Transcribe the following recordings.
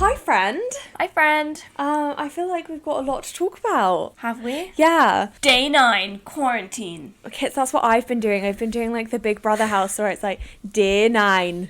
Hi, friend. Hi, friend. I feel like we've got a lot to talk about. Have we? Yeah. Day 9, quarantine. Okay, so that's what I've been doing. I've been doing like the Big Brother house where it's like day 9.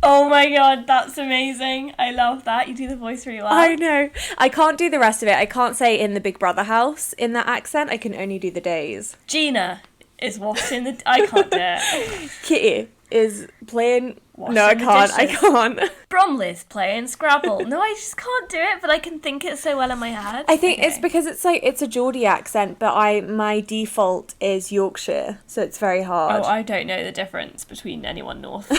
Oh my god, that's amazing. I love that. You do the voice really well. I know. I can't do the rest of it. I can't say in the Big Brother house in that accent. I can only do the days. Gina is washing the... I can't do it. Kitty is playing... Washing no, I the can't. I dishes. can't. Bromley's playing Scrabble. No, I just can't do it, but I can think it so well in my head. I think Okay. it's because it's like it's a Geordie accent, but my default is Yorkshire, so it's very hard. Oh, I don't know the difference between anyone north.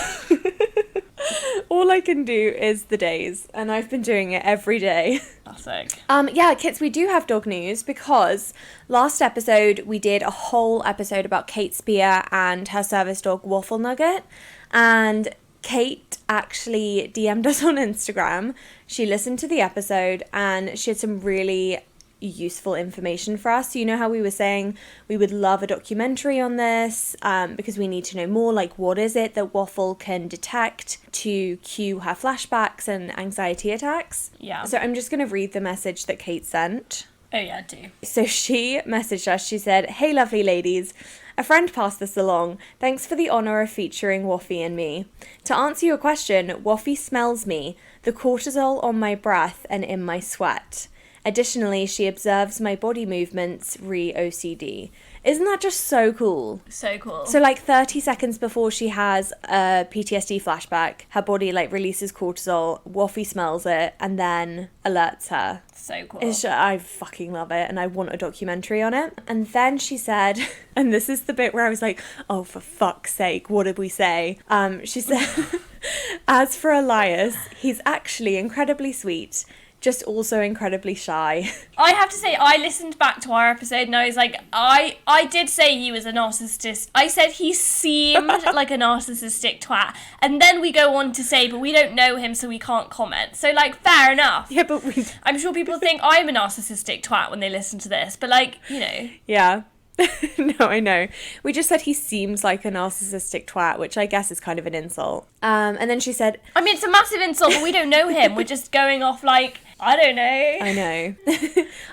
All I can do is the days, and I've been doing it every day. Classic. Yeah, kids, we do have dog news because last episode we did a whole episode about Kate Speer and her service dog Waffle Nugget, and Kate actually DM'd us on Instagram. She listened to the episode and she had some really useful information for us. So you know how we were saying we would love a documentary on this because we need to know more, like what is it that Waffle can detect to cue her flashbacks and anxiety attacks. Yeah. So I'm just going to read the message that Kate sent. Oh yeah, do. So she messaged us, she said, "Hey lovely ladies, a friend passed this along. Thanks for the honour of featuring Waffy and me. To answer your question, Waffy smells me, the cortisol on my breath and in my sweat. Additionally, she observes my body movements re-OCD. Isn't that just so cool? So cool. So like 30 seconds before she has a PTSD flashback, her body like releases cortisol, Waffy smells it and then alerts her. So cool. I fucking love it and I want a documentary on it. And then she said, and this is the bit where I was like, oh, for fuck's sake, what did we say? She said, as for Elias, he's actually incredibly sweet, just also incredibly shy. I have to say, I listened back to our episode and I was like, I did say he was a narcissist. I said he seemed like a narcissistic twat. And then we go on to say, but we don't know him, so we can't comment. So, like, fair enough. Yeah, but we... I'm sure people think I'm a narcissistic twat when they listen to this. But, like, you know. Yeah. No, I know. We just said he seems like a narcissistic twat, which I guess is kind of an insult. And then she said... I mean, it's a massive insult, but we don't know him. We're just going off like, I don't know. I know.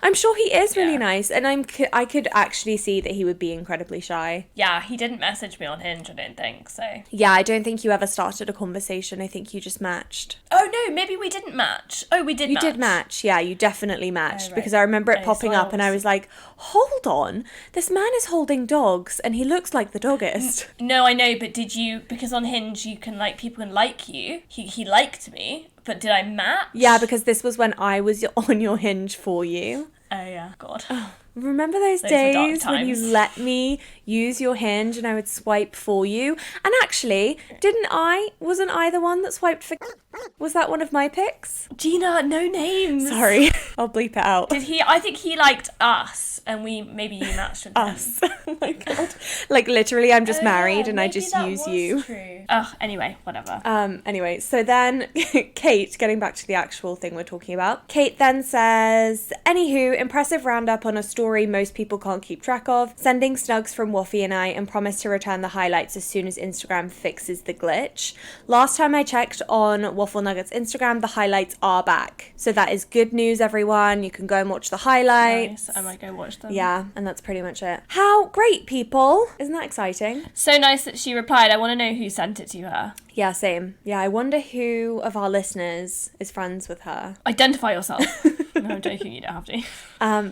I'm sure he is really Yeah. nice, and I could actually see that he would be incredibly shy. Yeah, he didn't message me on Hinge, I don't think, so. Yeah, I don't think you ever started a conversation. I think you just matched. Oh, no, maybe we didn't match. Oh, we did match. You did match. Yeah, you definitely matched. right. Because I remember it Oh, popping so I up and I was like, hold on, this man is holding dogs and he looks like the doggist. No, I know, but did you, because on Hinge you can, like, people can like you. He liked me, but did I match? Yeah, because this was when I was on your Hinge for you. Oh, yeah, God. Remember those Those were dark days when you times. let me use your Hinge and I would swipe for you? And actually, wasn't I the one that swiped for... Was that one of my picks? Gina, no names. Sorry, I'll bleep it out. Did he, I think he liked us, and maybe you matched with Us. Oh my god. Like literally I'm just him. married and I Maybe just that use was you. True. Ugh, anyway, whatever. Anyway, so then Kate, getting back to the actual thing we're talking about, Kate then says, anywho, impressive roundup on a story most people can't keep track of, sending snugs from Waffy and I, and promise to return the highlights as soon as Instagram fixes the glitch. Last time I checked on Waffle Nugget's Instagram, the highlights are back. So that is good news, everyone. You can go and watch the highlights. Nice. I might go watch them. Yeah, and that's pretty much it. How great, people! Isn't that exciting? So nice that she replied. I want to know who sent it to her. Yeah, same. Yeah, I wonder who of our listeners is friends with her. Identify yourself. No, I'm joking, you don't have to.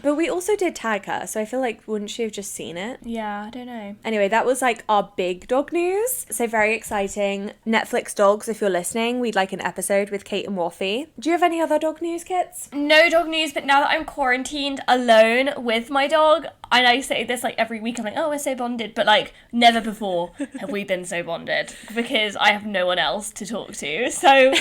But we also did tag her, so I feel like wouldn't she have just seen it? Yeah, I don't know. Anyway, that was like our big dog news. So very exciting. Netflix dogs, if you're listening, we'd like an episode with Kate and Waffy. Do you have any other dog news, Kits? No dog news, but now that I'm quarantined alone with my dog, and I say this like every week, I'm like, oh, we're so bonded, but like never before have we been so bonded because I have no one else to talk to. So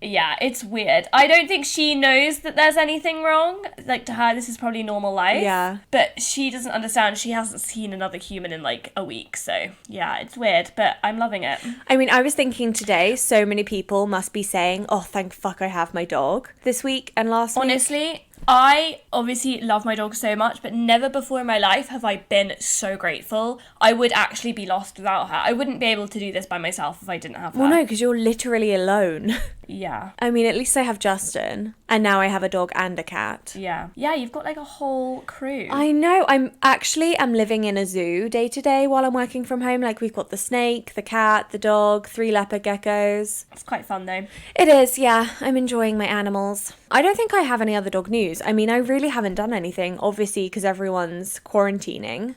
yeah, it's weird. I don't think she knows that there's anything wrong. Like to her, this is probably normal life. Yeah. But she doesn't understand. She hasn't seen another human in like a week. So yeah, it's weird, but I'm loving it. I mean, I was thinking today, so many people must be saying, oh, thank fuck I have my dog this week and last week. Honestly, I obviously love my dog so much, but never before in my life have I been so grateful. I would actually be lost without her. I wouldn't be able to do this by myself if I didn't have her. Well, no, because you're literally alone. Yeah. I mean, at least I have Justin, and now I have a dog and a cat. Yeah. Yeah, you've got like a whole crew. I know. I'm living in a zoo day to day while I'm working from home. Like, we've got the snake, the cat, the dog, 3 leopard geckos. It's quite fun though. It is, yeah. I'm enjoying my animals. I don't think I have any other dog news. I mean, I really haven't done anything, obviously, because everyone's quarantining.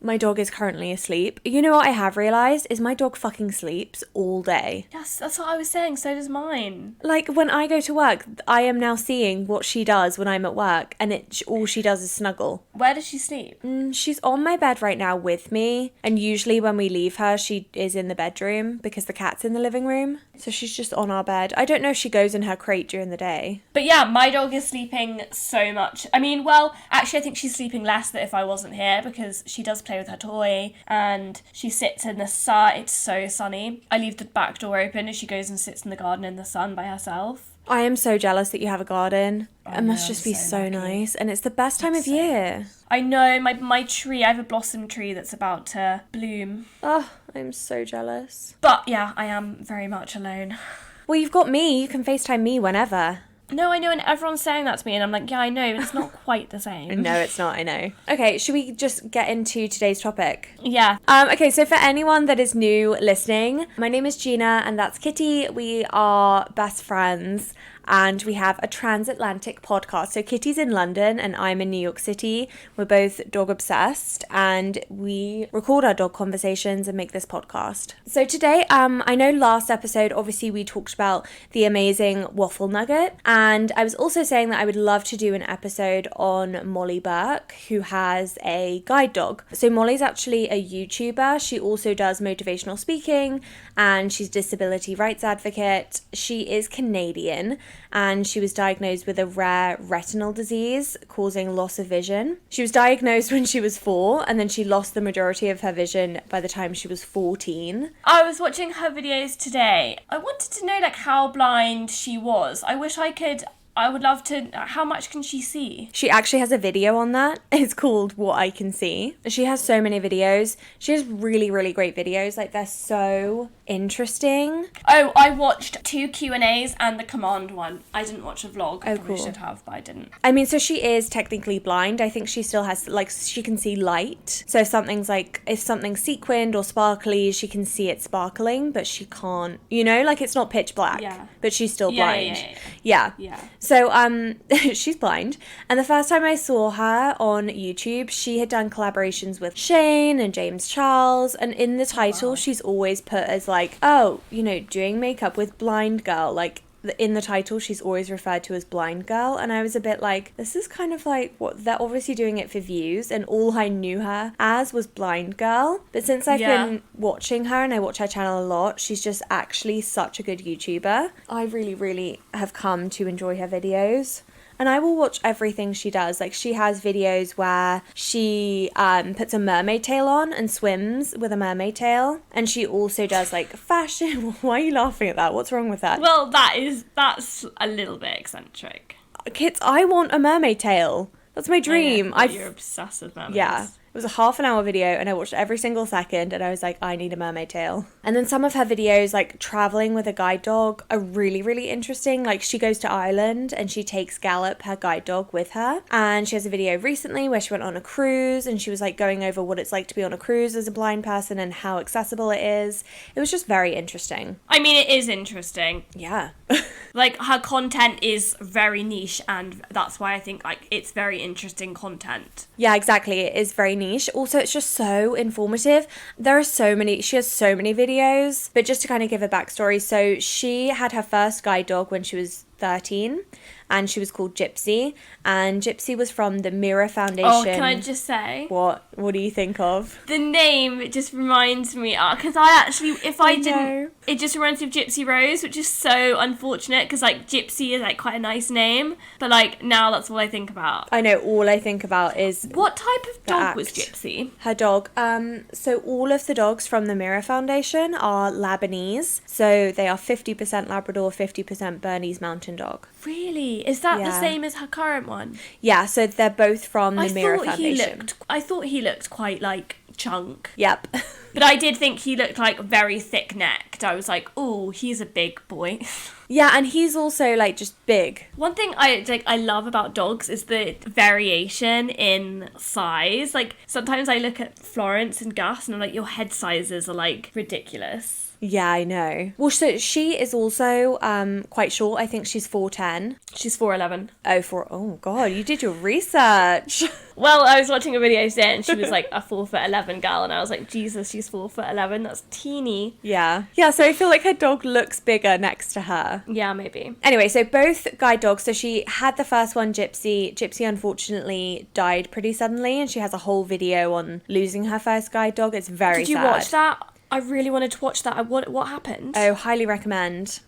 My dog is currently asleep. You know what I have realised is my dog fucking sleeps all day. Yes, that's what I was saying. So does mine. Like, when I go to work, I am now seeing what she does when I'm at work, and all she does is snuggle. Where does she sleep? She's on my bed right now with me, and usually when we leave her, she is in the bedroom because the cat's in the living room. So she's just on our bed. I don't know if she goes in her crate during the day. But yeah, my dog is sleeping so much. I mean, well, actually I think she's sleeping less than if I wasn't here, because she does play with her toy and she sits in the sun. It's so sunny. I leave the back door open and she goes and sits in the garden in the sun by herself. I am so jealous that you have a garden. I It must know, just I'm be so so lucky. nice, and it's the best time of year. I know, my tree, I have a blossom tree that's about to bloom. Oh, I'm so jealous. But yeah, I am very much alone. Well, you've got me. You can FaceTime me whenever. No, I know, and everyone's saying that to me, and I'm like, yeah, I know, but it's not quite the same. No, it's not, I know. Okay, should we just get into today's topic? Yeah. Okay, so for anyone that is new listening, my name is Gina and that's Kitty. We are best friends and we have a transatlantic podcast. So Kitty's in London and I'm in New York City. We're both dog obsessed and we record our dog conversations and make this podcast. So today, I know last episode, obviously we talked about the amazing Waffle nugget, and I was also saying that I would love to do an episode on Molly Burke, who has a guide dog. So Molly's actually a YouTuber. She also does motivational speaking and she's a disability rights advocate. She is Canadian and she was diagnosed with a rare retinal disease causing loss of vision. She was diagnosed when she was 4 and then she lost the majority of her vision by the time she was 14. I was watching her videos today. I wanted to know, like, how blind she was. I would love to. How much can she see? She actually has a video on that. It's called What I Can See. She has so many videos. She has really, really great videos. Like, they're so interesting. Oh, I watched 2 Q&As and the command one. I didn't watch a vlog. I probably cool. should have, but I didn't. I mean, so she is technically blind. I think she still has, like, she can see light. So if something's sequined or sparkly, she can see it sparkling, but she can't, like, it's not pitch black. Yeah. But she's still Yeah, blind. yeah. So, she's blind. And the first time I saw her on YouTube, she had done collaborations with Shane and James Charles. And in the title, she's always put as like, oh, doing makeup with blind girl. Like, in the title, she's always referred to as blind girl. And I was a bit like, this is kind of like, what, they're obviously doing it for views. And all I knew her as was blind girl. But since I've been watching her and I watch her channel a lot, she's just actually such a good YouTuber. I really, really have come to enjoy her videos. And I will watch everything she does. Like, she has videos where she puts a mermaid tail on and swims with a mermaid tail. And she also does, like, fashion. Why are you laughing at that? What's wrong with that? Well, that's a little bit eccentric. Kids, I want a mermaid tail. That's my dream. You're obsessed with mermaids. Yeah. It was a half-an-hour video and I watched every single second and I was like, I need a mermaid tail. And then some of her videos, like traveling with a guide dog, are really, really interesting. Like, she goes to Ireland and she takes Gallop, her guide dog, with her. And she has a video recently where she went on a cruise and she was like going over what it's like to be on a cruise as a blind person and how accessible it is. It was just very interesting. I mean, it is interesting. Yeah. Like, her content is very niche and that's why I think, like, it's very interesting content. Yeah, exactly. It is very niche. Also, it's just so informative. She has so many videos, but just to kind of give a backstory. So she had her first guide dog when she was 13 and she was called Gypsy, and Gypsy was from the Mirror Foundation. Oh, can I just say? What do you think of? The name, it just reminds me, because I actually, it just reminds me of Gypsy Rose, which is so unfortunate, because, like, Gypsy is, like, quite a nice name, but, like, now that's all I think about. I know, all I think about is... What type of dog was Gypsy? Her dog, so all of the dogs from the Mirror Foundation are Lebanese, so they are 50% Labrador, 50% Bernese Mountain Dog. Really? Is that the same as her current one? Yeah, so they're both from the Mirror Foundation. I thought he looked quite, like, chunk. Yep. But I did think he looked like very thick-necked. I was like, oh, he's a big boy. Yeah, and he's also like just big. One thing I love about dogs is the variation in size. Like, sometimes I look at Florence and Gus and I'm like, your head sizes are like ridiculous. Yeah, I know. Well, so she is also quite short. I think she's 4'10". She's 4'11". Oh god, you did your research. Well, I was watching a video today and she was like a 4'11" gal, and I was like, Jesus, she's 4'11". That's teeny. Yeah. Yeah, so I feel like her dog looks bigger next to her. Yeah, maybe. Anyway, so both guide dogs. So she had the first one, Gypsy. Gypsy unfortunately died pretty suddenly, and she has a whole video on losing her first guide dog. It's very sad. Did you watch that? I really wanted to watch that. What happened? Oh, highly recommend.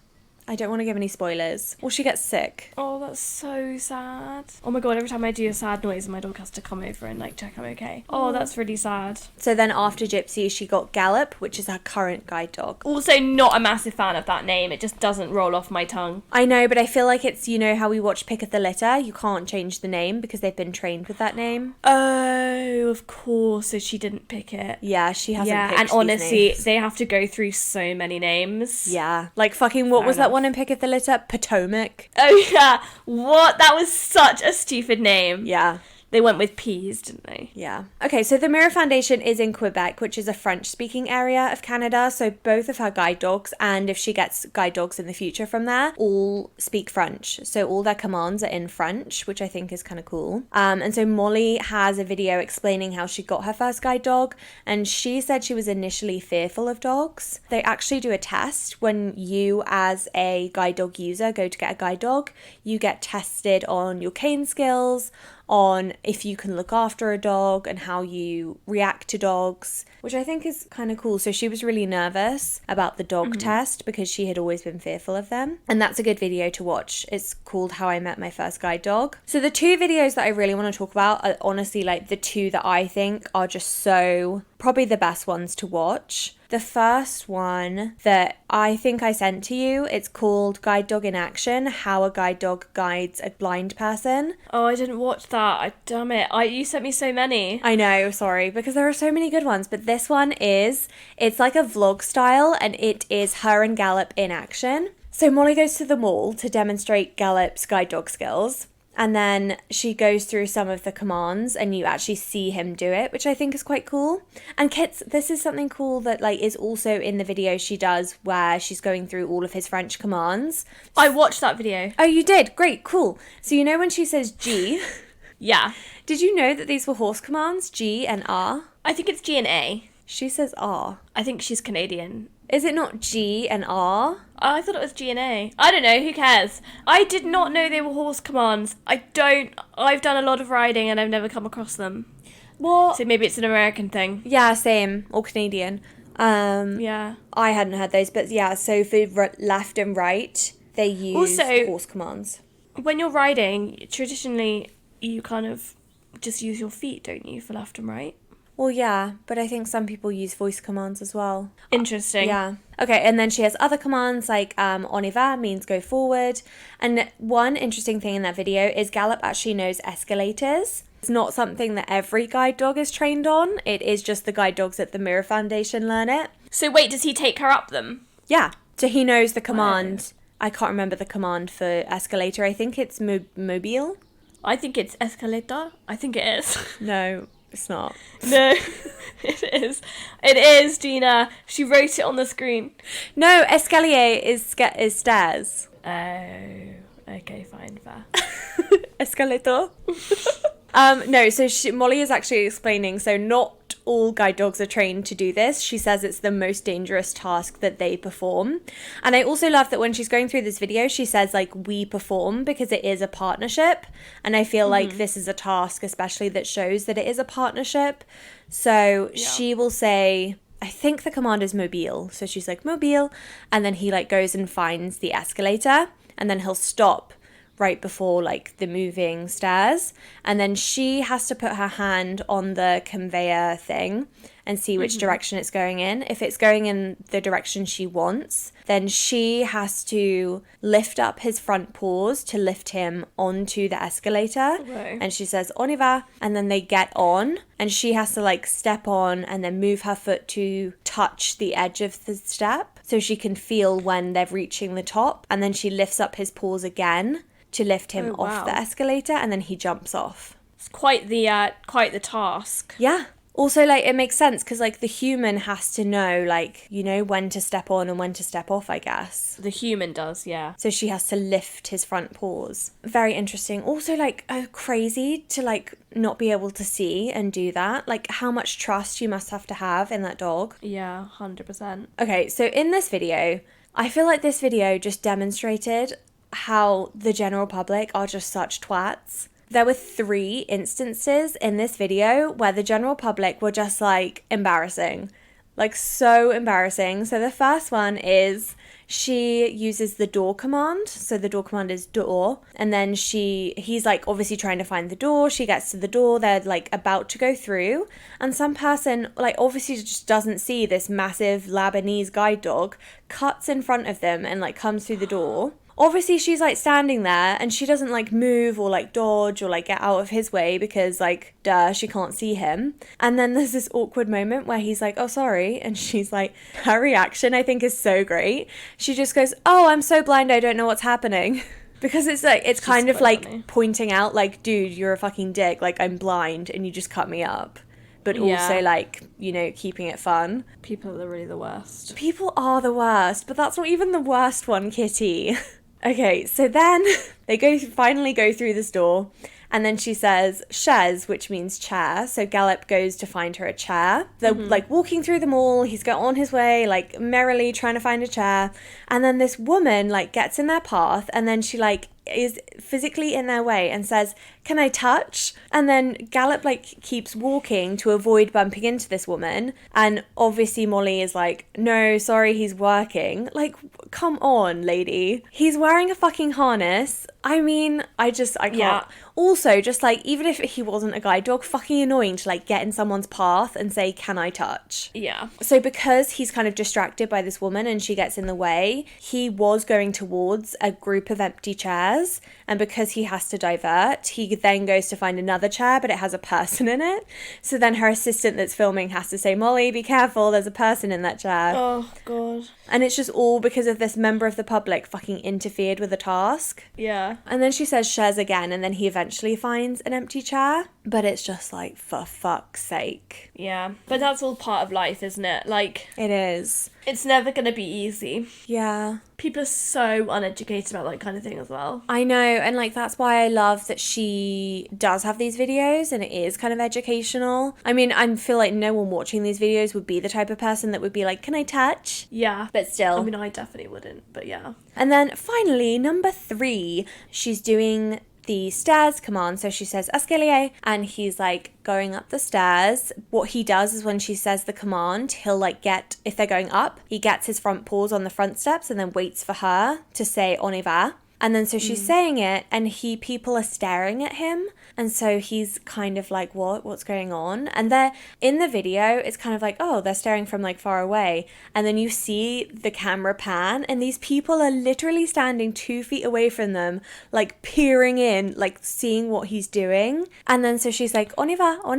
I don't want to give any spoilers. Well, she gets sick. Oh, that's so sad. Oh my god, every time I do a sad noise, my dog has to come over and like check I'm okay. Oh, that's really sad. So then after Gypsy, she got Gallop, which is her current guide dog. Also not a massive fan of that name. It just doesn't roll off my tongue. I know, but I feel like it's, you know how we watch Pick of the Litter? You can't change the name because they've been trained with that name. Oh, of course. So she didn't pick it. Yeah, she hasn't picked and these honestly, names. they have to go through so many names. Yeah. Like fucking, what Fair was that enough. one in Pick of the Litter? Potomac. Oh yeah, what? That was such a stupid name. Yeah. They went with peas, didn't they? Yeah. Okay, so the Mirror Foundation is in Quebec, which is a French-speaking area of Canada. So both of her guide dogs, and if she gets guide dogs in the future from there, all speak French. So all their commands are in French, which I think is kind of cool. And so Molly has a video explaining how she got her first guide dog, and she said she was initially fearful of dogs. They actually do a test when you, as a guide dog user, go to get a guide dog. You get tested on your cane skills, on if you can look after a dog and how you react to dogs, which I think is kind of cool. So she was really nervous about the dog test because she had always been fearful of them. And that's a good video to watch. It's called How I Met My First Guide Dog. So the two videos that I really want to talk about are honestly like the two that I think are just so probably the best ones to watch. The first one that I think I sent to you, it's called Guide Dog in Action, How a Guide Dog Guides a Blind Person. Oh, I didn't watch that. Damn it. You sent me so many. I know, sorry, because there are so many good ones, but this one it's like a vlog style, and it is her and Gallop in action. So Molly goes to the mall to demonstrate Gallop's guide dog skills. And then she goes through some of the commands and you actually see him do it, which I think is quite cool. And Kits, this is something cool that like is also in the video she does where she's going through all of his French commands. I watched that video. Oh, you did? Great, cool. So you know when she says G? Yeah. Did you know that these were horse commands, G and R? I think it's G and A. She says R. I think she's Canadian. Is it not G and R? I thought it was G and A. I don't know, who cares? I did not know they were horse commands. I've done a lot of riding and I've never come across them. What? So maybe it's an American thing. Yeah, same. Or Canadian. Yeah. I hadn't heard those, but yeah, so for left and right, they use Also- horse commands. When you're riding, traditionally, you kind of just use your feet, don't you, for left and right? Well, yeah, but I think some people use voice commands as well. Interesting. Yeah. Okay, and then she has other commands like on y va means go forward. And one interesting thing in that video is Gallop actually knows escalators. It's not something that every guide dog is trained on. It is just the guide dogs at the Mirror Foundation learn it. So wait, does he take her up them? Yeah. So he knows the command. I can't remember the command for escalator. I think it's mobile. I think it's escalator. I think it is. No, it's not. No, it is. It is, Gina. She wrote it on the screen. No, escalier is stairs. Oh, okay, fine, fair. Escalator. No, so Molly is actually explaining, so not all guide dogs are trained to do this. She says it's the most dangerous task that they perform. And I also love that when she's going through this video, she says like we perform because it is a partnership. And I feel like this is a task especially that shows that it is a partnership. So she will say, I think the command is mobile. So she's like mobile, and then he like goes and finds the escalator, and then he'll stop right before like the moving stairs, and then she has to put her hand on the conveyor thing and see which direction it's going in. If it's going in the direction she wants, then she has to lift up his front paws to lift him onto the escalator. Right. And she says, on y va, and then they get on, and she has to like step on and then move her foot to touch the edge of the step so she can feel when they're reaching the top, and then she lifts up his paws again to lift him off the escalator, and then he jumps off. It's quite the task. Yeah. Also, like, it makes sense because, like, the human has to know, like, you know, when to step on and when to step off, I guess. The human does, yeah. So she has to lift his front paws. Very interesting. Also, like, crazy to, like, not be able to see and do that. Like, how much trust you must have to have in that dog. Yeah, 100%. Okay, so in this video, I feel like this video just demonstrated how the general public are just such twats. There were 3 instances in this video where the general public were just like embarrassing, like so embarrassing. So the first one is she uses the door command. So the door command is door. And then he's like obviously trying to find the door. She gets to the door. They're like about to go through. And some person like obviously just doesn't see this massive Lebanese guide dog, cuts in front of them and like comes through the door. Obviously, she's, like, standing there, and she doesn't, like, move or, like, dodge or, like, get out of his way because, like, duh, she can't see him. And then there's this awkward moment where he's like, oh, sorry. And she's like, her reaction, I think, is so great. She just goes, oh, I'm so blind, I don't know what's happening. Because it's, like, it's kind of, like, funny. Pointing out, like, dude, you're a fucking dick. Like, I'm blind, and you just cut me up. But also, like, you know, keeping it fun. People are really the worst. People are the worst, but that's not even the worst one, Kitty. Okay, so then they finally go through this door, and then she says chaise, which means chair. So Gallop goes to find her a chair. They're like walking through the mall. He's going on his way, like merrily trying to find a chair. And then this woman like gets in their path, and then she like is physically in their way and says, can I touch? And then Gallop like keeps walking to avoid bumping into this woman, and obviously Molly is like, no, sorry, he's working. Like, come on, lady, he's wearing a fucking harness. I mean, I can't. Yeah. Also, just like, even if he wasn't a guide dog, fucking annoying to like get in someone's path and say, can I touch? Yeah. So because he's kind of distracted by this woman and she gets in the way, he was going towards a group of empty chairs, and because he has to divert, he then goes to find another chair, but it has a person in it. So then her assistant that's filming has to say, Molly, be careful, there's a person in that chair. Oh, God. And it's just all because of this member of the public fucking interfered with the task. Yeah. And then she says chaise again, and then he eventually finds an empty chair. But it's just like, for fuck's sake. Yeah. But that's all part of life, isn't it? Like... It is. It's never going to be easy. Yeah. People are so uneducated about that kind of thing as well. I know, and like that's why I love that she does have these videos and it is kind of educational. I mean, I feel like no one watching these videos would be the type of person that would be like, can I touch? Yeah. But still. I mean, I definitely wouldn't, but yeah. And then finally, number 3, she's doing the stairs command. So she says escalier, and he's like going up the stairs. What he does is when she says the command, he'll like if they're going up, he gets his front paws on the front steps and then waits for her to say on y va. And then so she's saying it, and people are staring at him, and so he's kind of like, what's going on? And they're in the video, it's kind of like, oh, they're staring from like far away, and then you see the camera pan, and these people are literally standing 2 feet away from them, like peering in, like seeing what he's doing. And then so she's like, on y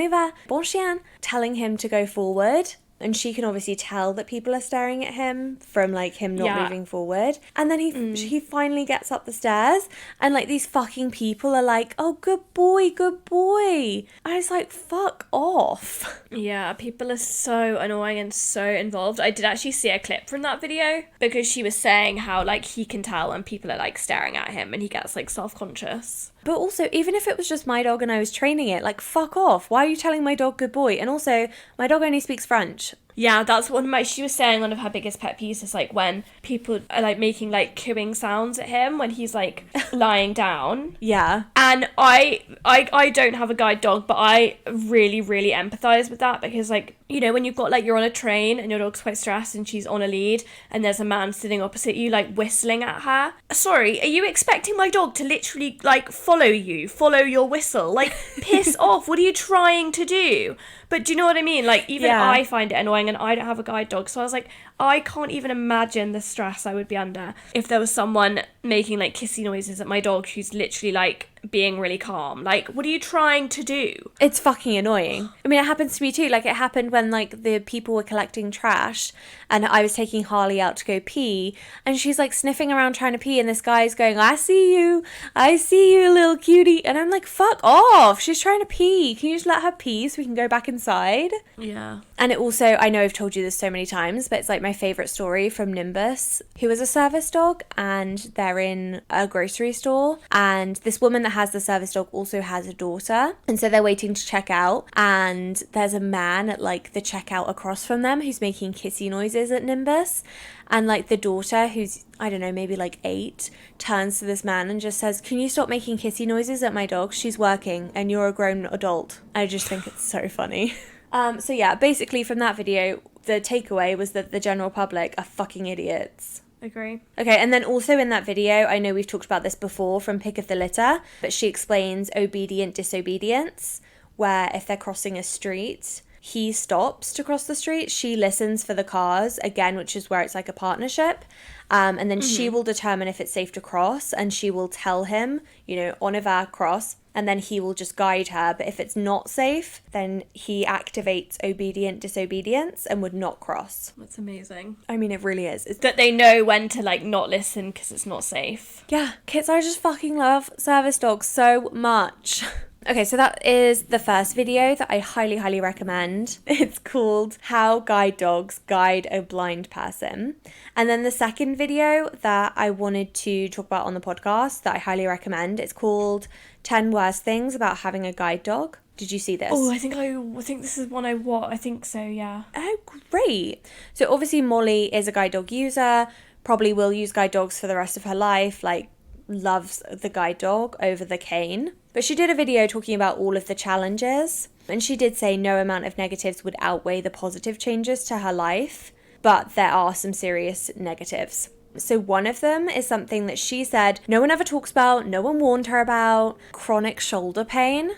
va, bon chien, telling him to go forward. And she can obviously tell that people are staring at him from like him not moving forward. And then he finally gets up the stairs, and like these fucking people are like, oh, good boy, good boy. I was like, fuck off. Yeah, people are so annoying and so involved. I did actually see a clip from that video because she was saying how like he can tell when people are like staring at him and he gets like self-conscious. But also, even if it was just my dog and I was training it, like, fuck off. Why are you telling my dog good boy? And also, my dog only speaks French. Yeah, that's she was saying one of her biggest pet peeves is like when people are like making like cooing sounds at him when he's like lying down. Yeah. And I don't have a guide dog, but I really, really empathize with that because like, you know, when you've got like, you're on a train and your dog's quite stressed and she's on a lead and there's a man sitting opposite you like whistling at her. Sorry, are you expecting my dog to literally like follow your whistle? Like, piss off. What are you trying to do? But do you know what I mean? Like, even I find it annoying and I don't have a guide dog. So I was like, I can't even imagine the stress I would be under if there was someone making like kissy noises at my dog who's literally like being really calm. Like, what are you trying to do? It's fucking annoying. I mean, it happens to me too. Like, it happened when like the people were collecting trash and I was taking Harley out to go pee and she's like sniffing around trying to pee and this guy's going, I see you, little cutie. And I'm like, fuck off. She's trying to pee. Can you just let her pee so we can go back inside? Yeah. And it also, I know I've told you this so many times, but it's like my favourite story from Nimbus, who is a service dog, and they're in a grocery store, and this woman that has the service dog also has a daughter, and so they're waiting to check out, and there's a man at like the checkout across from them who's making kissy noises at Nimbus, and like the daughter, who's, I don't know, maybe like 8, turns to this man and just says, can you stop making kissy noises at my dog? She's working and you're a grown adult. I just think it's so funny. So yeah, basically from that video, the takeaway was that the general public are fucking idiots. Agree. Okay, and then also in that video, I know we've talked about this before from Pick of the Litter, but she explains obedient disobedience, where if they're crossing a street, he stops to cross the street, she listens for the cars, again, which is where it's like a partnership, and then she will determine if it's safe to cross, and she will tell him, you know, on a va, cross, and then he will just guide her. But if it's not safe, then he activates obedient disobedience and would not cross. That's amazing. I mean, it really is. That they know when to like not listen because it's not safe. Yeah, kids, I just fucking love service dogs so much. Okay, so that is the first video that I highly, highly recommend. It's called How Guide Dogs Guide a Blind Person. And then the second video that I wanted to talk about on the podcast that I highly recommend, it's called 10 Worst Things About Having a Guide Dog. Did you see this? Oh, I think this is one I think so, yeah. Oh, great. So obviously Molly is a guide dog user, probably will use guide dogs for the rest of her life, like loves the guide dog over the cane. But she did a video talking about all of the challenges, and she did say no amount of negatives would outweigh the positive changes to her life, but there are some serious negatives. So one of them is something that she said no one ever talks about, no one warned her about, chronic shoulder pain.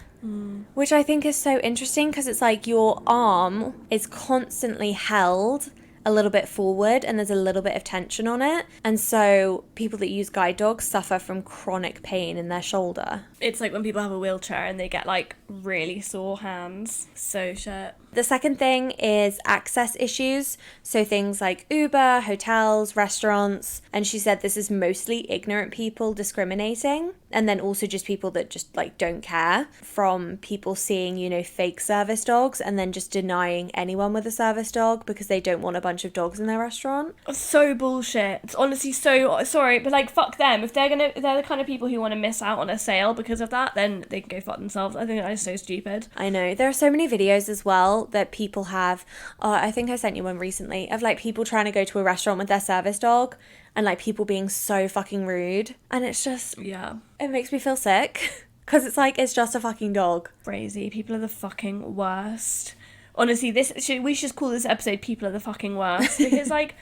Which I think is so interesting because it's like your arm is constantly held a little bit forward and there's a little bit of tension on it, and so people that use guide dogs suffer from chronic pain in their shoulder. It's like when people have a wheelchair and they get like really sore hands. So shit. The second thing is access issues, so things like Uber, hotels, restaurants, and she said this is mostly ignorant people discriminating, and then also just people that just like don't care, from people seeing, you know, fake service dogs and then just denying anyone with a service dog because they don't want a bunch of dogs in their restaurant. So bullshit. It's honestly so sorry, but like fuck them. If they're the kind of people who want to miss out on a sale because of that, then they can go fuck themselves. I think that is so stupid. I know. There are so many videos as well that people have, I think I sent you one recently, of like people trying to go to a restaurant with their service dog and like people being so fucking rude, and it's just, yeah, it makes me feel sick because it's like, it's just a fucking dog. Crazy. People are the fucking worst. Honestly, we should call this episode People Are the Fucking Worst, because like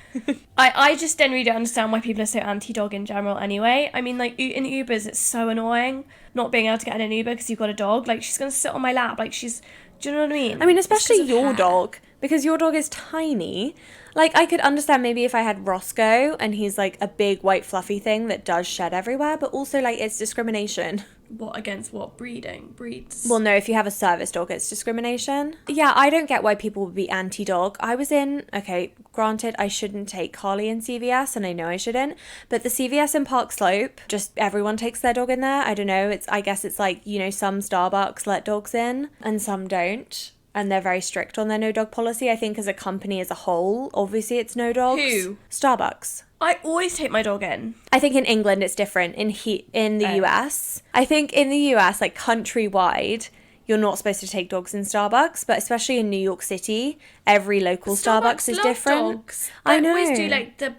I just generally don't understand why people are so anti-dog in general anyway. I mean, like in Ubers, it's so annoying not being able to get in an Uber because you've got a dog. Like, she's gonna sit on my lap, like she's, do you know what I mean? I mean, especially your dog, because your dog is tiny. Like, I could understand maybe if I had Roscoe and he's like a big white fluffy thing that does shed everywhere, but also like it's discrimination. What, against what? Breeds? Well, no, if you have a service dog, it's discrimination. Yeah, I don't get why people would be anti-dog. I was in, okay, granted, I shouldn't take Carly in CVS, and I know I shouldn't, but the CVS in Park Slope, just everyone takes their dog in there. I don't know, I guess it's like, you know, some Starbucks let dogs in and some don't. And they're very strict on their no dog policy. I think as a company as a whole, obviously it's no dogs. Who? Starbucks. I always take my dog in. I think in England it's different. In the US, I think in the US, like countrywide, you're not supposed to take dogs in Starbucks, but especially in New York City, every local Starbucks is love different. Dogs. I They know. always do like the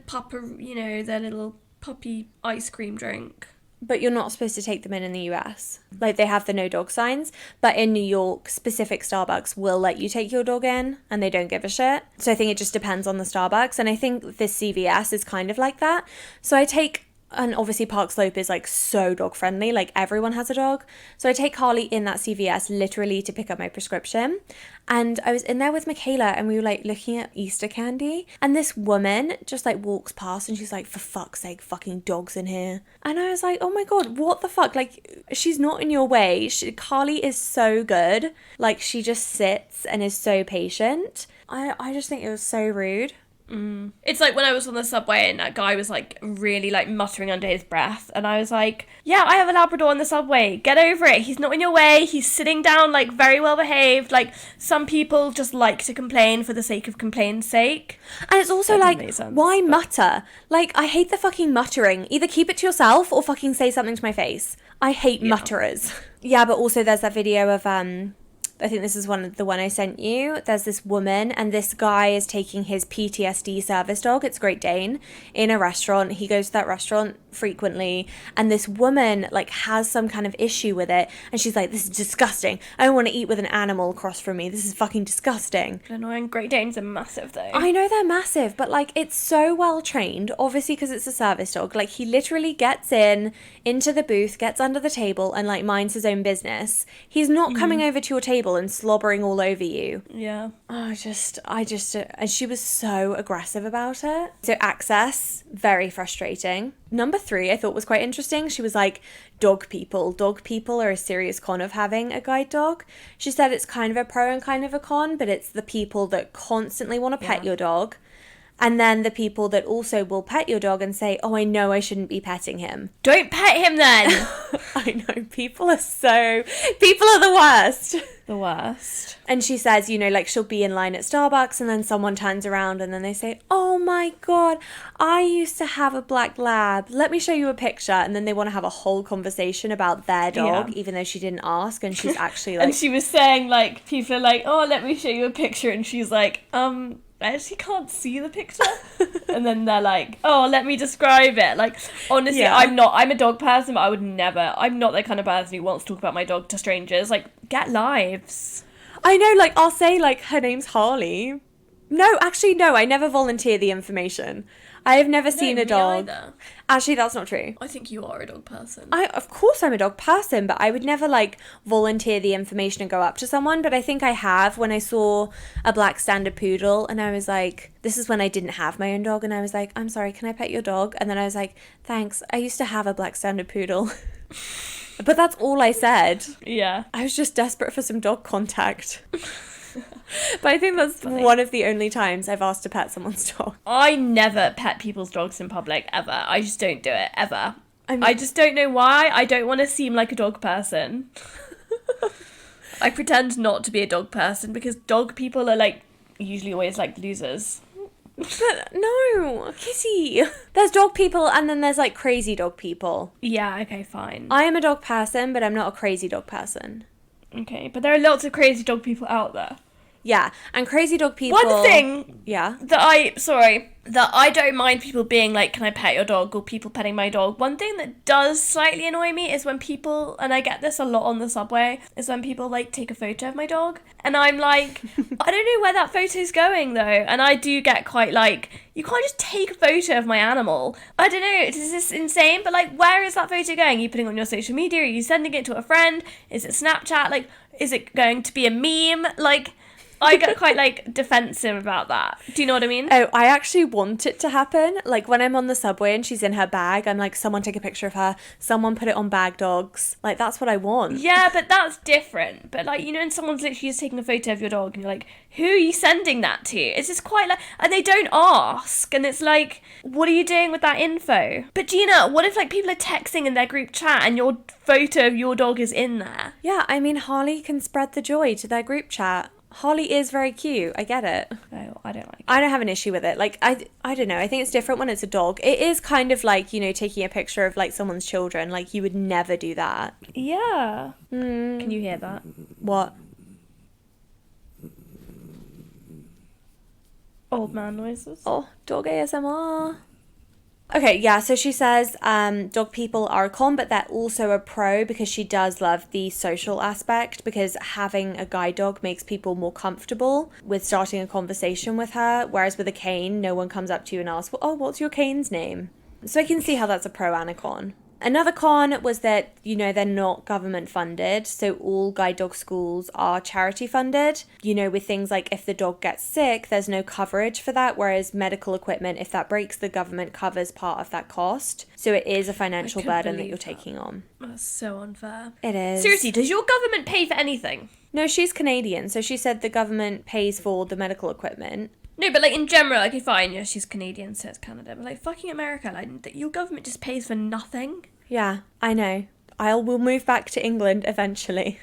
their little puppy ice cream drink. But you're not supposed to take them in the US. Like, they have the no dog signs, but in New York, specific Starbucks will let you take your dog in, and they don't give a shit. So I think it just depends on the Starbucks, and I think this CVS is kind of like that. So I take, and obviously Park Slope is like so dog friendly, like everyone has a dog. So I take Harley in that CVS literally to pick up my prescription. And I was in there with Michaela, and we were like looking at Easter candy, and this woman just like walks past and she's like, for fuck's sake, fucking dogs in here. And I was like, oh my god, what the fuck? Like, she's not in your way. Carly is so good. Like, she just sits and is so patient. I just think it was so rude. It's like when I was on the subway and that guy was like really like muttering under his breath, and I was like, yeah, I have a Labrador on the subway, get over it, he's not in your way, he's sitting down, like very well behaved. Like, some people just like to complain for the sake of complain's sake, and it's also that like, why mutter? Like, I hate the fucking muttering. Either keep it to yourself or fucking say something to my face. I hate mutterers. Yeah, but also there's that video of I think this is the one I sent you. There's this woman, and this guy is taking his PTSD service dog, it's Great Dane, in a restaurant. He goes to that restaurant frequently, and this woman like has some kind of issue with it, and she's like, this is disgusting. I don't want to eat with an animal across from me. This is fucking disgusting. Annoying. Great Danes are massive though. I know they're massive, but like, it's so well trained, obviously, because it's a service dog. Like, he literally gets into the booth, gets under the table, and like minds his own business. He's not coming over to your table and slobbering all over you. Yeah. I just, and she was so aggressive about it. So access, very frustrating. Number 3, I thought was quite interesting. She was like, dog people. Dog people are a serious con of having a guide dog. She said it's kind of a pro and kind of a con, but it's the people that constantly want to pet your dog. And then the people that also will pet your dog and say, oh, I know I shouldn't be petting him. Don't pet him then. I know, people are the worst. The worst. And she says, you know, like, she'll be in line at Starbucks and then someone turns around and then they say, oh my god, I used to have a black lab. Let me show you a picture. And then they want to have a whole conversation about their dog, even though she didn't ask. And she's actually like... And she was saying, like, people are like, oh, let me show you a picture. And she's like, I actually can't see the picture. And then they're like, oh, let me describe it. Like, honestly, I'm a dog person, but I'm not the kind of person who wants to talk about my dog to strangers. Like, get lives. I know, like, I'll say, like, her name's Harley. No, actually, no, I never volunteer the information. I have never seen a dog. Either. Actually, that's not true. I think you are a dog person. Of course I'm a dog person, but I would never like volunteer the information and go up to someone. But I think I have when I saw a black standard poodle, and I was like, this is when I didn't have my own dog, and I was like, I'm sorry, can I pet your dog? And then I was like, thanks, I used to have a black standard poodle. But that's all I said. Yeah. I was just desperate for some dog contact. But I think that's one of the only times I've asked to pet someone's dog. I never pet people's dogs in public, ever. I just don't do it, ever. I just don't know why. I don't want to seem like a dog person. I pretend not to be a dog person because dog people are, like, usually always, like, losers. But no, Kitty. There's dog people and then there's, like, crazy dog people. Yeah, okay, fine. I am a dog person, but I'm not a crazy dog person. Okay, but there are lots of crazy dog people out there. Yeah, and crazy dog people... One thing that I don't mind people being like, can I pet your dog, or people petting my dog. One thing that does slightly annoy me is when people, and I get this a lot on the subway, is when people like take a photo of my dog. And I'm like, I don't know where that photo's going though. And I do get quite like, you can't just take a photo of my animal. I don't know, is this insane? But like, where is that photo going? Are you putting it on your social media? Are you sending it to a friend? Is it Snapchat? Like, is it going to be a meme? Like... I get quite, like, defensive about that. Do you know what I mean? Oh, I actually want it to happen. Like, when I'm on the subway and she's in her bag, I'm like, someone take a picture of her. Someone put it on Bag Dogs. Like, that's what I want. Yeah, but that's different. But, like, you know, when someone's literally just taking a photo of your dog and you're like, who are you sending that to? It's just quite, like... And they don't ask. And it's like, what are you doing with that info? But, Gina, what if, like, people are texting in their group chat and your photo of your dog is in there? Yeah, I mean, Harley can spread the joy to their group chat. Harley is very cute. I get it. No, I don't like it. I don't have an issue with it. Like, I don't know. I think it's different when it's a dog. It is kind of like, you know, taking a picture of, like, someone's children. Like, you would never do that. Yeah. Can you hear that? What? Old man noises. Oh, dog ASMR. Okay, yeah, so she says dog people are a con, but they're also a pro because she does love the social aspect, because having a guide dog makes people more comfortable with starting a conversation with her, whereas with a cane, no one comes up to you and asks, well, oh, what's your cane's name? So I can see how that's a pro and a con. Another con was that, you know, they're not government funded, so all guide dog schools are charity funded. You know, with things like if the dog gets sick, there's no coverage for that, whereas medical equipment, if that breaks, the government covers part of that cost. So it is a financial burden that you're taking on. That's so unfair. It is. Seriously, does your government pay for anything? No, she's Canadian, so she said the government pays for the medical equipment. No, but like in general, like fine, yeah, she's Canadian, so it's Canada, but like fucking America, like your government just pays for nothing. Yeah, I know. We'll move back to England eventually.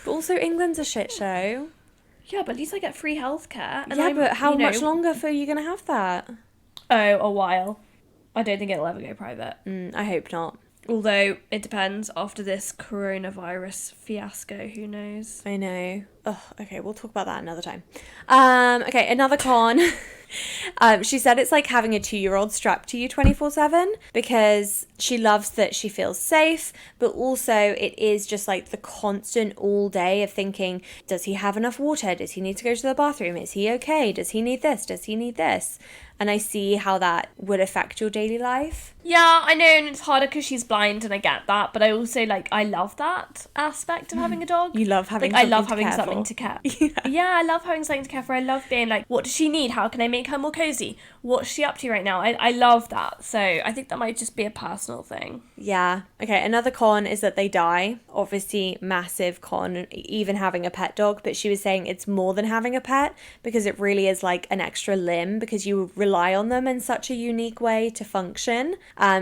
But also England's a shit show. Yeah, but at least I get free healthcare. Yeah, but how much longer are you going to have that? Oh, a while. I don't think it'll ever go private. I hope not. Although, it depends. After this coronavirus fiasco, who knows? I know. Oh, okay, we'll talk about that another time. Okay, another con. She said it's like having a 2-year-old strapped to you 24/7, because she loves that she feels safe, but also it is just like the constant all day of thinking, does he have enough water? Does he need to go to the bathroom? Is he okay? Does he need this? Does he need this? And I see how that would affect your daily life. Yeah, I know, and it's harder because she's blind, and I get that, but I also, like, I love that aspect of having a dog. You love having like, something I love to having care something for. to care. Yeah. Yeah, I love having something to care for. I love being like, what does she need? How can I make her more cozy? What's she up to right now? I love that. So I think that might just be a personal thing. Yeah. Okay, another con is that they die. Obviously, massive con, even having a pet dog. But she was saying it's more than having a pet, because it really is like an extra limb, because you rely on them in such a unique way to function.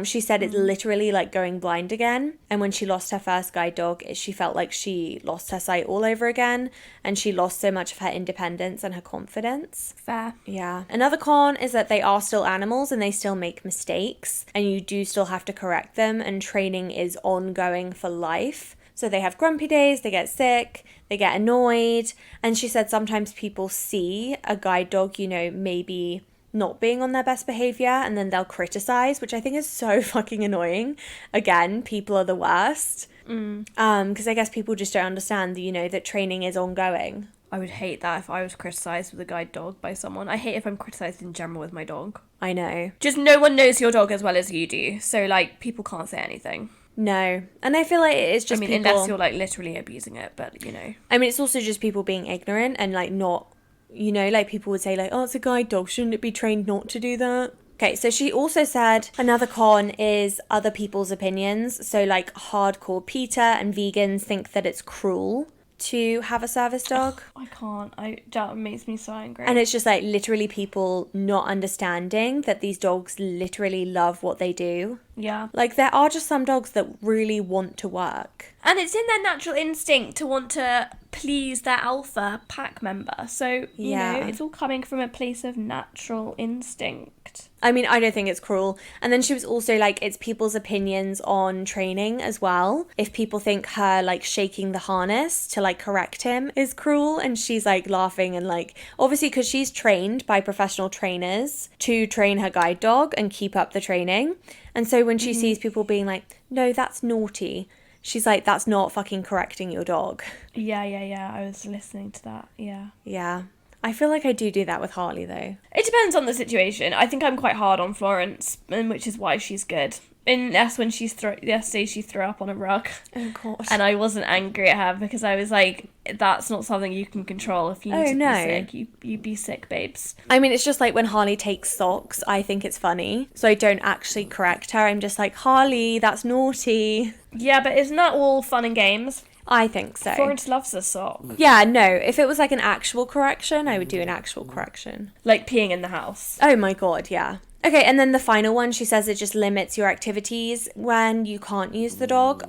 She said it's literally like going blind again. And when she lost her first guide dog, she felt like she lost her sight all over again. And she lost so much of her independence and her confidence. Fair. Yeah. Another con is that they are still animals and they still make mistakes, and you do still have to correct them, and training is ongoing for life. So they have grumpy days, they get sick, they get annoyed. And she said sometimes people see a guide dog, you know, maybe not being on their best behavior, and then they'll criticize, which I think is so fucking annoying. Again, people are the worst. Because I guess people just don't understand, you know, that training is ongoing. I would hate that if I was criticised with a guide dog by someone. I hate if I'm criticised in general with my dog. I know. Just no one knows your dog as well as you do. So, like, people can't say anything. No. And I feel like it is just people... unless you're, like, literally abusing it, but, you know. I mean, it's also just people being ignorant and, like, not... You know, like, people would say, like, oh, it's a guide dog. Shouldn't it be trained not to do that? Okay, so she also said another con is other people's opinions. So, like, hardcore PETA and vegans think that it's cruel to have a service dog. I can't. That makes me so angry. And it's just, like, literally people not understanding that these dogs literally love what they do. Yeah. Like, there are just some dogs that really want to work. And it's in their natural instinct to want to please their alpha pack member. So, you know, it's all coming from a place of natural instinct. I mean, I don't think it's cruel. And then she was also like, it's people's opinions on training as well. If people think her, like, shaking the harness to, like, correct him is cruel. And she's, like, laughing and, like, obviously because she's trained by professional trainers to train her guide dog and keep up the training. And so when she sees people being like, no, that's naughty, she's like, that's not fucking correcting your dog. Yeah. I was listening to that. Yeah. I feel like I do that with Harley, though. It depends on the situation. I think I'm quite hard on Florence, and which is why she's good. Unless when yesterday she threw up on a rug. Oh, God. And I wasn't angry at her because I was like, that's not something you can control. If you need to be sick, you be sick, babes. I mean, it's just like when Harley takes socks, I think it's funny. So I don't actually correct her. I'm just like, Harley, that's naughty. Yeah, but isn't that all fun and games? I think so. Florence loves a sock. Yeah, no. If it was like an actual correction, I would do an actual correction. Like peeing in the house. Oh my God, yeah. Okay, and then the final one, she says it just limits your activities when you can't use the dog.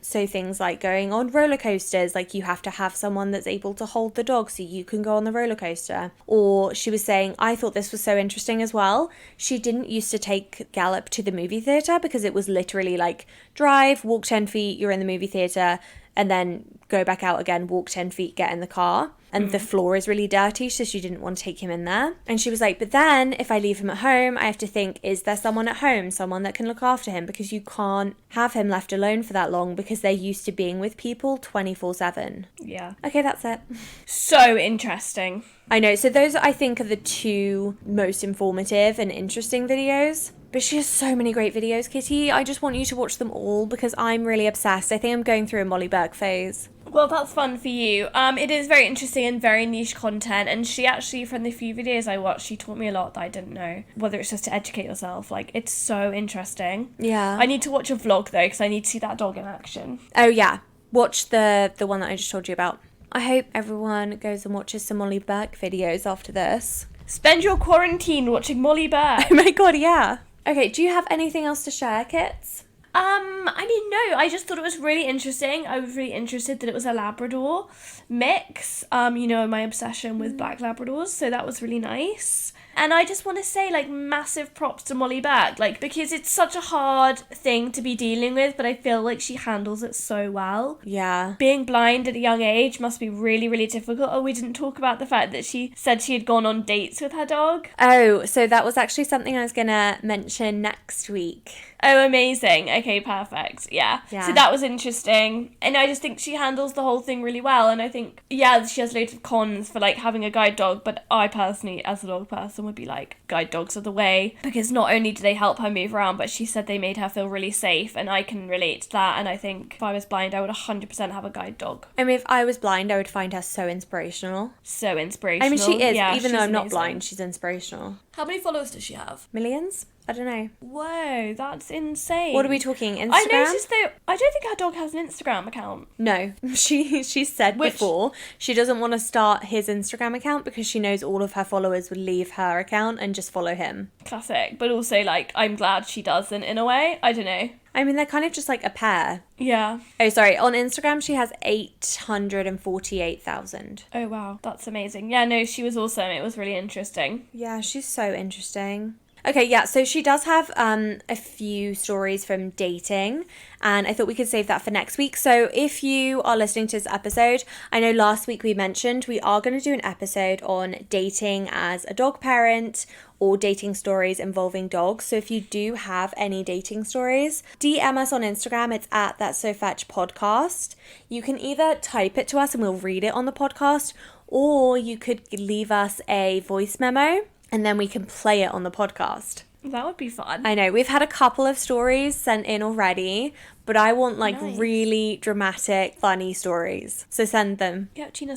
So things like going on roller coasters, like you have to have someone that's able to hold the dog so you can go on the roller coaster. Or she was saying, I thought this was so interesting as well. She didn't used to take Gallop to the movie theatre because it was literally like drive, walk 10 feet, you're in the movie theatre. and then go back out again, walk 10 feet, get in the car. And the floor is really dirty, so she didn't want to take him in there. And she was like, but then if I leave him at home, I have to think, is there someone at home, someone that can look after him? Because you can't have him left alone for that long because they're used to being with people 24/7. Yeah. Okay, that's it. So interesting. I know. So those, I think, are the two most informative and interesting videos. But she has so many great videos, Kitty. I just want you to watch them all because I'm really obsessed. I think I'm going through a Molly Burke phase. Well, that's fun for you. It is very interesting and very niche content, and she actually, from the few videos I watched, she taught me a lot that I didn't know. Whether it's just to educate yourself, like, it's so interesting. Yeah. I need to watch a vlog though, because I need to see that dog in action. Oh yeah, watch the one that I just told you about. I hope everyone goes and watches some Molly Burke videos after this. Spend your quarantine watching Molly Burke. Oh my god, yeah. Okay, do you have anything else to share, Kits? I mean, no, I just thought it was really interesting. I was really interested that it was a Labrador mix, my obsession with black Labradors, so that was really nice. And I just want to say, like, massive props to Molly Burke, like, because it's such a hard thing to be dealing with, but I feel like she handles it so well. Yeah. Being blind at a young age must be really, really difficult. Oh, we didn't talk about the fact that she said she had gone on dates with her dog. Oh, so that was actually something I was going to mention next week. Oh, amazing. Okay, perfect. Yeah. So that was interesting. And I just think she handles the whole thing really well. And I think, yeah, she has loads of cons for, like, having a guide dog. But I personally, as a dog person, would be like, guide dogs are the way. Because not only do they help her move around, but she said they made her feel really safe. And I can relate to that. And I think if I was blind, I would 100% have a guide dog. I mean, if I was blind, I would find her so inspirational. So inspirational. I mean, she is. Yeah, even though I'm not amazing. blind, she's inspirational. How many followers does she have? Millions? I don't know. Whoa, that's insane. What are we talking? Instagram? I noticed though, I don't think her dog has an Instagram account. No. She said before she doesn't want to start his Instagram account because she knows all of her followers would leave her account and just follow him. Classic. But also, like, I'm glad she doesn't in a way. I don't know. I mean, they're kind of just like a pair. Yeah. Oh, sorry. On Instagram, she has 848,000. Oh, wow. That's amazing. Yeah, no, she was awesome. It was really interesting. Yeah, she's so interesting. Okay, yeah, so she does have a few stories from dating, and I thought we could save that for next week. So if you are listening to this episode, I know last week we mentioned we are going to do an episode on dating as a dog parent or dating stories involving dogs. So if you do have any dating stories, DM us on Instagram. It's at That's So Fetch Podcast. You can either type it to us and we'll read it on the podcast, or you could leave us a voice memo and then we can play it on the podcast. That would be fun. I know. We've had a couple of stories sent in already, but I want, like, Nice. really dramatic, funny stories. So send them. Yeah, Gina,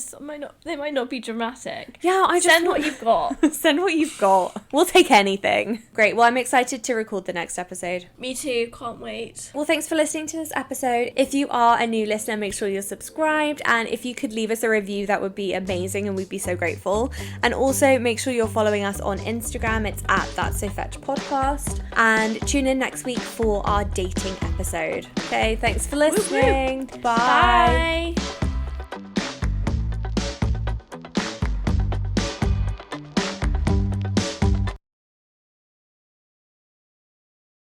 they might not be dramatic. Yeah, I just Send what you've got. Send what you've got. We'll take anything. Great. Well, I'm excited to record the next episode. Me too. Can't wait. Well, thanks for listening to this episode. If you are a new listener, make sure you're subscribed. And if you could leave us a review, that would be amazing and we'd be so grateful. And also make sure you're following us on Instagram. It's at That's So Fetch Podcast. And tune in next week for our dating episode. Okay, thanks for listening. Woo-woo. Bye. Bye.